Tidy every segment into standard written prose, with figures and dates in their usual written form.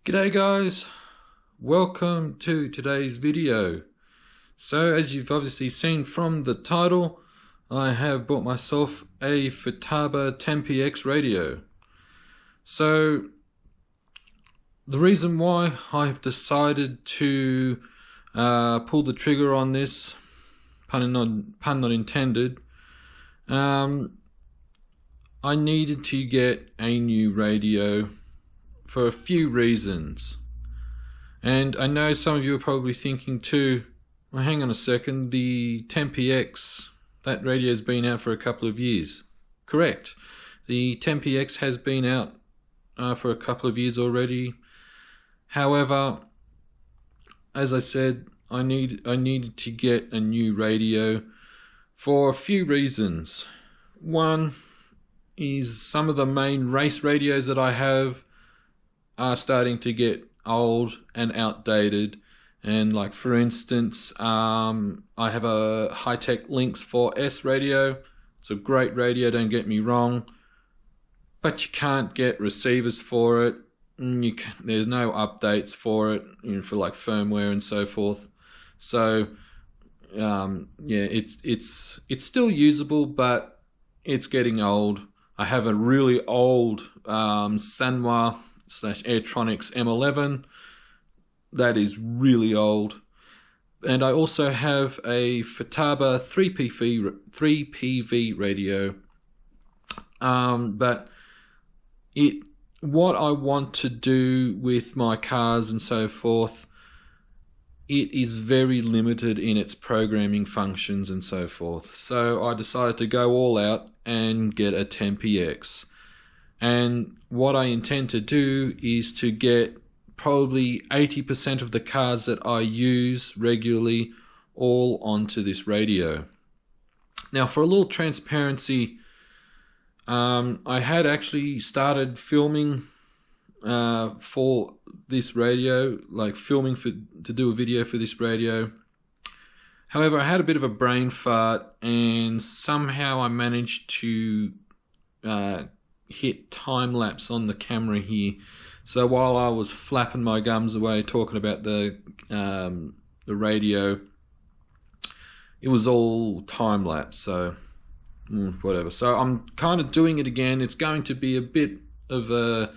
G'day guys, welcome to today's video. So as you've obviously seen from the title, I have bought myself a Futaba 10px radio. So the reason why I've decided to pull the trigger on this, pun not intended, I needed to get a new radio for a few reasons. And I know some of you are probably thinking too, well, hang on a second, the 10px, that radio's been out for a couple of years. Correct. The 10px has been out for a couple of years already. However, as I said, I needed to get a new radio for a few reasons. One is some of the main race radios that I have are starting to get old and outdated, and like for instance, I have a Hi-Tech Lynx 4S radio. It's a great radio, don't get me wrong, but you can't get receivers for it. There's no updates for it, for like firmware and so forth. So yeah, it's still usable, but it's getting old. I have a really old Sanwa /Airtronics M11 that is really old, and I also have a Futaba 3PV radio, but what I want to do with my cars and so forth, it is very limited in its programming functions and so forth. So I decided to go all out and get a 10px. And what I intend to do is to get probably 80% of the cars that I use regularly all onto this radio. Now, for a little transparency, I had actually started filming for this radio, like filming to do a video for this radio. However, I had a bit of a brain fart, and somehow I managed to hit time lapse on the camera here. So while I was flapping my gums away talking about the radio, it was all time lapse. So whatever. So I'm kind of doing it again. It's going to be a bit of a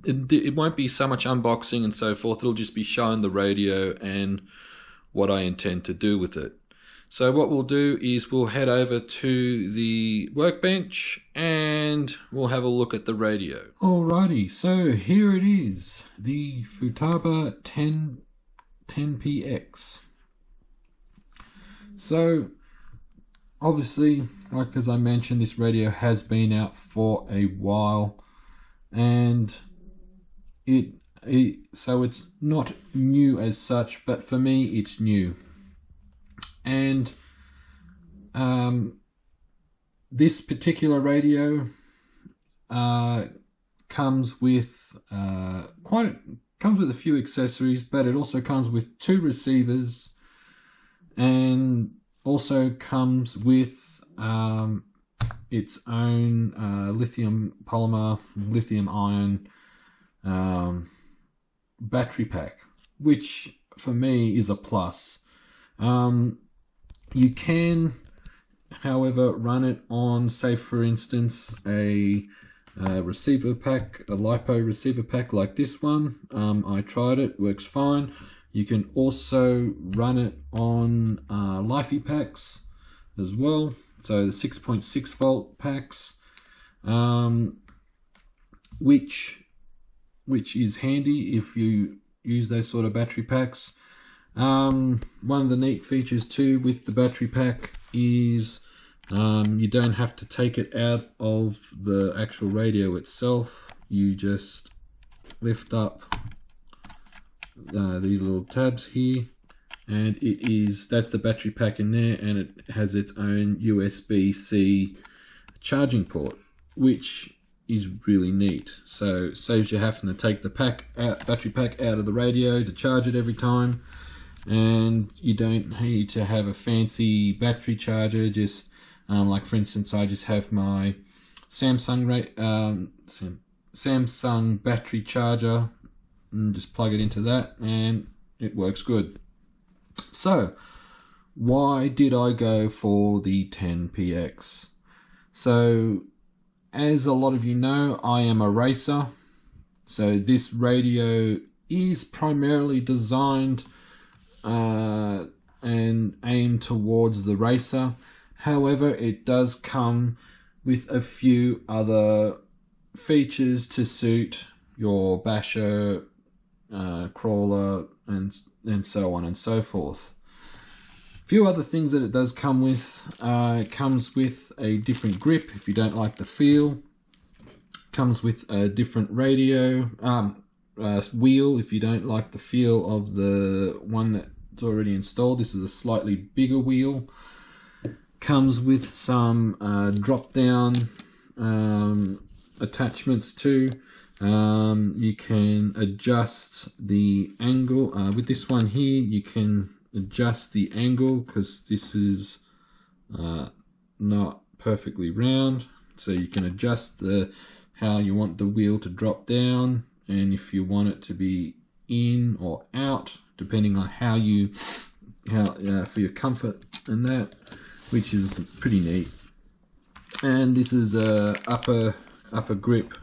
it won't be so much unboxing and so forth. It'll just be showing the radio and what I intend to do with it. So what we'll do is we'll head over to the workbench and we'll have a look at the radio. Alrighty, so here it is, the Futaba 10px. So obviously, like as I mentioned, this radio has been out for a while, and so it's not new as such, but for me it's new. And this particular radio comes with a few accessories, but it also comes with 2 receivers, and also comes with its own lithium ion battery pack, which for me is a plus. You can, however, run it on, say for instance, a receiver pack, a LiPo receiver pack like this one. I tried it, works fine. You can also run it on LiFi packs as well, so the 6.6 volt packs, which is handy if you use those sort of battery packs. One of the neat features too with the battery pack is you don't have to take it out of the actual radio itself. You just lift up these little tabs here, and that's the battery pack in there, and it has its own USB-C charging port, which is really neat. So it saves you having to take the battery pack out of the radio to charge it every time. And you don't need to have a fancy battery charger. Just like for instance, I just have my Samsung Samsung battery charger, and just plug it into that and it works good. So why did I go for the 10px? So as a lot of you know, I am a racer, so this radio is primarily designed and aimed towards the racer. However, it does come with a few other features to suit your basher, crawler, and so on and so forth. A few other things that it does come with. It comes with a different grip if you don't like the feel. Comes with a different radio wheel if you don't like the feel of the one that's already installed. This is a slightly bigger wheel. Comes with some drop down attachments too. You can adjust the angle. With this one here, you can adjust the angle because this is not perfectly round, so you can adjust how you want the wheel to drop down, and if you want it to be in or out, depending on how for your comfort and that, which is pretty neat. And this is a upper grip.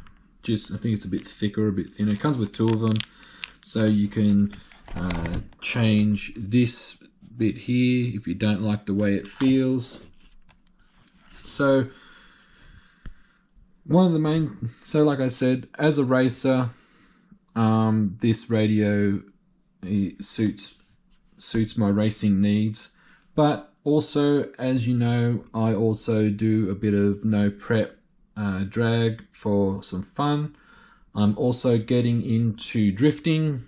Just, I think it's a bit thicker, a bit thinner. It comes with two of them, so you can change this bit here if you don't like the way it feels. So like I said, as a racer, this radio suits my racing needs. But also, as you know, I also do a bit of no prep drag for some fun. I'm also getting into drifting,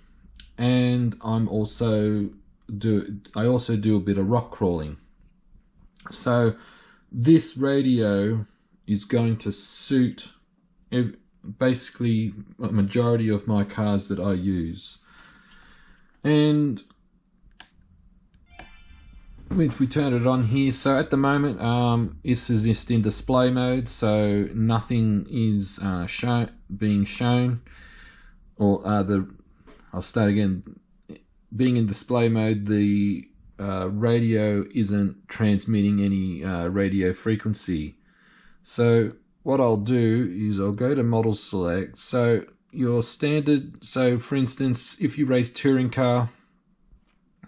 and I also do a bit of rock crawling. So this radio is going to suit basically a majority of my cars that I use. And if we turn it on here, so at the moment this is just in display mode, so nothing is being shown, or I'll start again. Being in display mode, the radio isn't transmitting any radio frequency. So what I'll do is I'll go to model select. So your standard, so for instance, if you race touring car,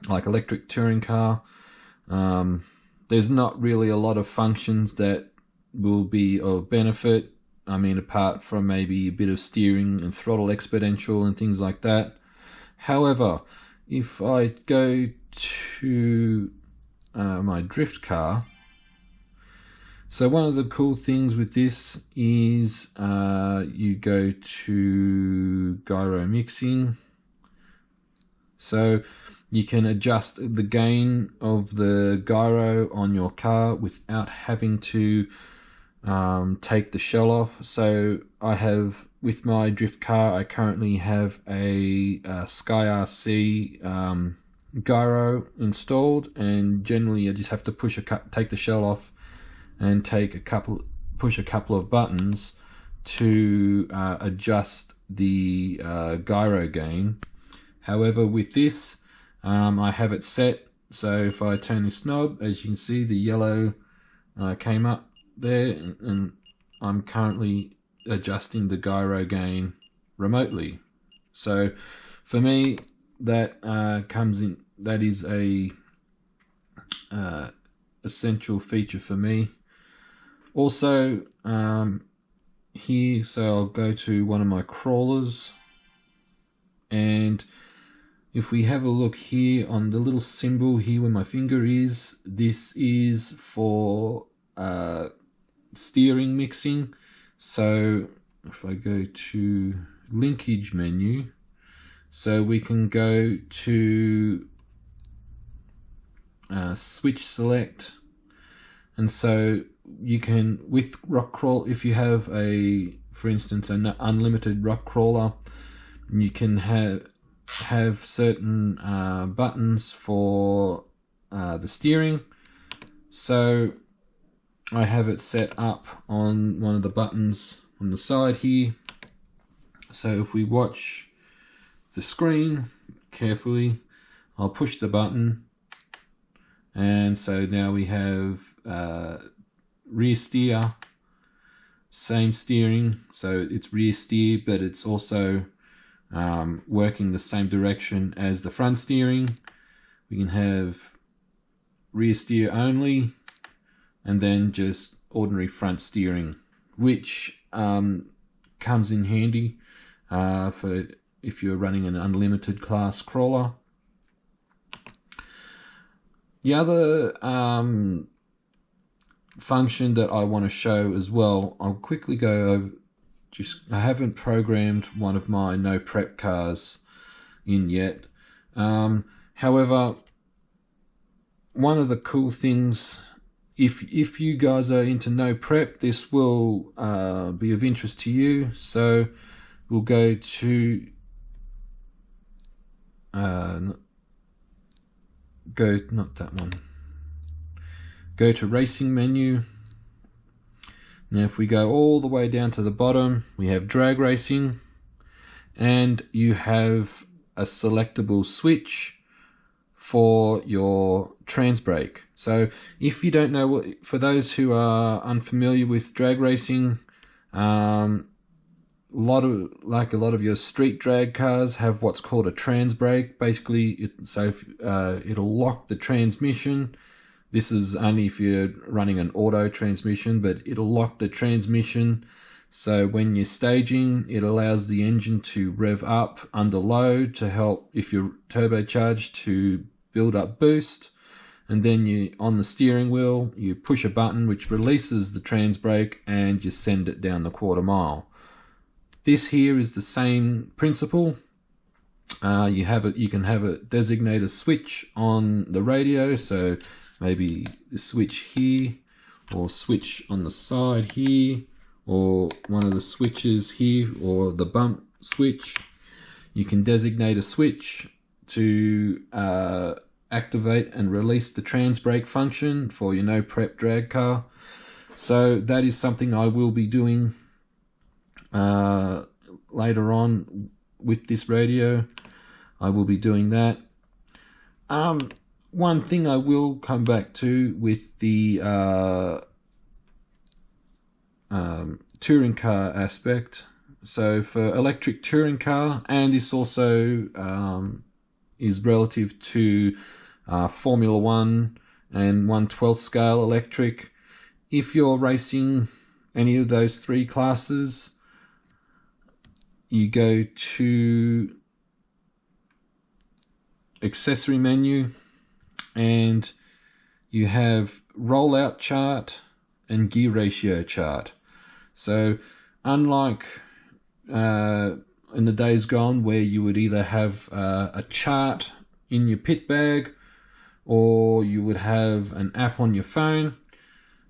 like electric touring car, there's not really a lot of functions that will be of benefit. I mean, apart from maybe a bit of steering and throttle exponential and things like that. However, if I go to my drift car, so one of the cool things with this is you go to gyro mixing. So you can adjust the gain of the gyro on your car without having to take the shell off. So I have, with my drift car, I currently have a Sky RC gyro installed, and generally I just have to take the shell off and push a couple of buttons to adjust the gyro gain. However, with this, I have it set, so if I turn this knob, as you can see, the yellow came up there, and I'm currently adjusting the gyro gain remotely. So for me, that that is a essential feature for me. Also here, so I'll go to one of my crawlers, and if we have a look here on the little symbol here where my finger is, this is for steering mixing. So if I go to linkage menu, so we can go to switch select, and so you can, with rock crawl, if you have for instance an unlimited rock crawler, you can have certain buttons for the steering. So I have it set up on one of the buttons on the side here, So if we watch the screen carefully, I'll push the button, and so now we have rear steer, same steering, so it's rear steer, but it's also working the same direction as the front steering. We can have rear steer only, and then just ordinary front steering, which comes in handy for if you're running an unlimited class crawler. The other function that I want to show as well, I'll quickly go over. I haven't programmed one of my no prep cars in yet. However, one of the cool things, if you guys are into no prep, this will be of interest to you. So we'll go to go to racing menu. Now if we go all the way down to the bottom, we have drag racing, and you have a selectable switch for your trans brake. So if you don't know, for those who are unfamiliar with drag racing, a lot of your street drag cars have what's called a trans brake. Basically, it'll lock the transmission. This is only if you're running an auto transmission, but it'll lock the transmission. So when you're staging, it allows the engine to rev up under load to help, if you're turbocharged, to build up boost. And then you, on the steering wheel, you push a button which releases the trans brake and you send it down the quarter mile. This here is the same principle. You can have a designated switch on the radio, so maybe the switch here, or switch on the side here, or one of the switches here, or the bump switch. You can designate a switch to activate and release the trans brake function for your no prep drag car. So that is something I will be doing later on with this radio. I will be doing that. One thing I will come back to with the touring car aspect. So for electric touring car, and this also is relative to Formula 1 and 1/12 scale electric. If you're racing any of those three classes, you go to accessory menu, and you have rollout chart and gear ratio chart. So unlike in the days gone where you would either have a chart in your pit bag or you would have an app on your phone,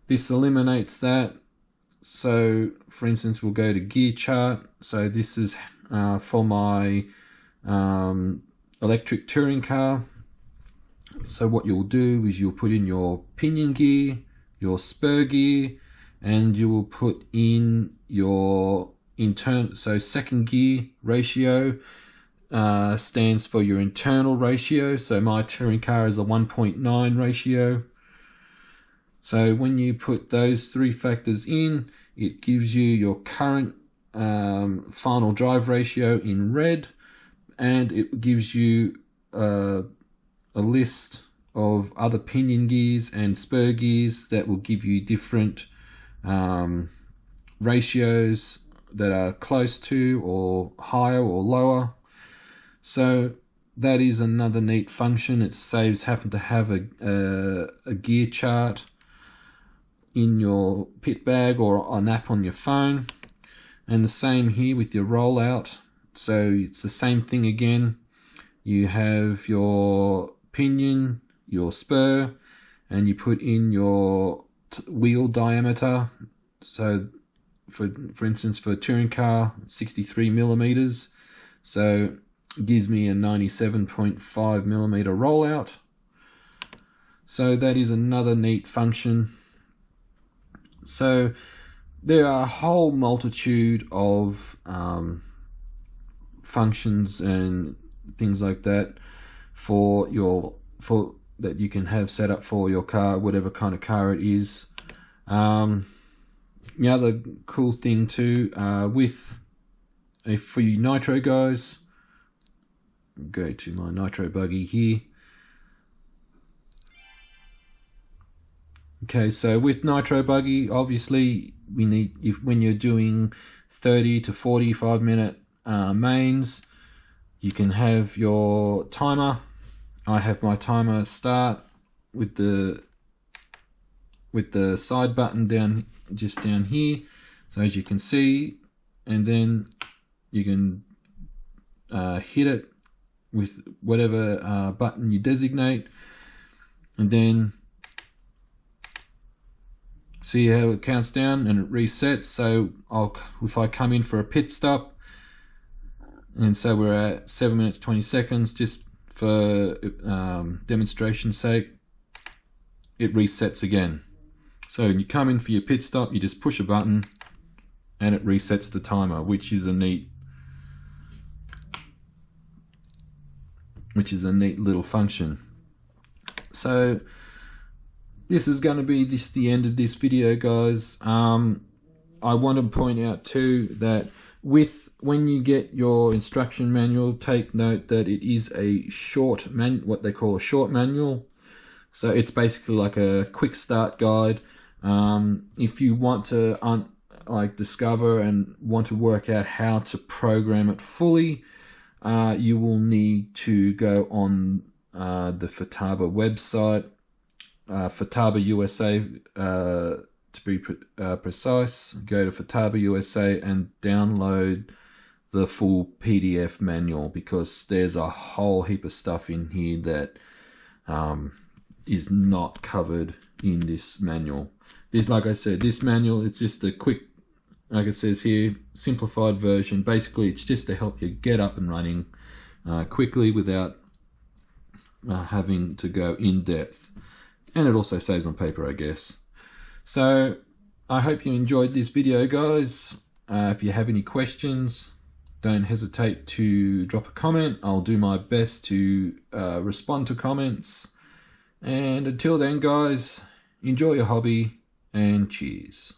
this eliminates that. So for instance, we'll go to gear chart. So this is for my electric touring car. So what you'll do is you'll put in your pinion gear, your spur gear, and you will put in your so second gear ratio stands for your internal ratio. So my touring car is a 1.9 ratio. So when you put those three factors in, it gives you your current final drive ratio in red, and it gives you a list of other pinion gears and spur gears that will give you different ratios that are close to or higher or lower. So that is another neat function. It saves having to have a gear chart in your pit bag or an app on your phone. And the same here with your rollout. So it's the same thing again. You have your pinion, your spur, and you put in your wheel diameter. So for instance, for a touring car, 63 millimeters. So it gives me a 97.5 millimeter rollout. So that is another neat function. So there are a whole multitude of functions and things like that for that you can have set up for your car, whatever kind of car it is. The other cool thing too, for you nitro guys, go to my nitro buggy here. Okay, so with nitro buggy, obviously when you're doing 30 to 45 minute mains, you can have your timer. I have my timer start with the side button just down here, so as you can see, and then you can hit it with whatever button you designate, and then see how it counts down and it resets. So if I come in for a pit stop, and so we're at 7 minutes 20 seconds, just for demonstration's sake, it resets again. So you come in for your pit stop, you just push a button and it resets the timer, which is a neat little function. So this is going to be the end of this video, guys. I want to point out too that when you get your instruction manual, take note that it is a what they call a short manual. So it's basically like a quick start guide. If you want to discover and want to work out how to program it fully, you will need to go on the Futaba website, Futaba USA to be precise. Go to Futaba USA and download the full PDF manual, because there's a whole heap of stuff in here that is not covered in this manual. Like I said, this manual, it's just a quick, like it says here, simplified version. Basically, it's just to help you get up and running quickly without having to go in depth. And it also saves on paper, I guess. So I hope you enjoyed this video, guys. If you have any questions, don't hesitate to drop a comment. I'll do my best to respond to comments. And until then, guys, enjoy your hobby and cheers.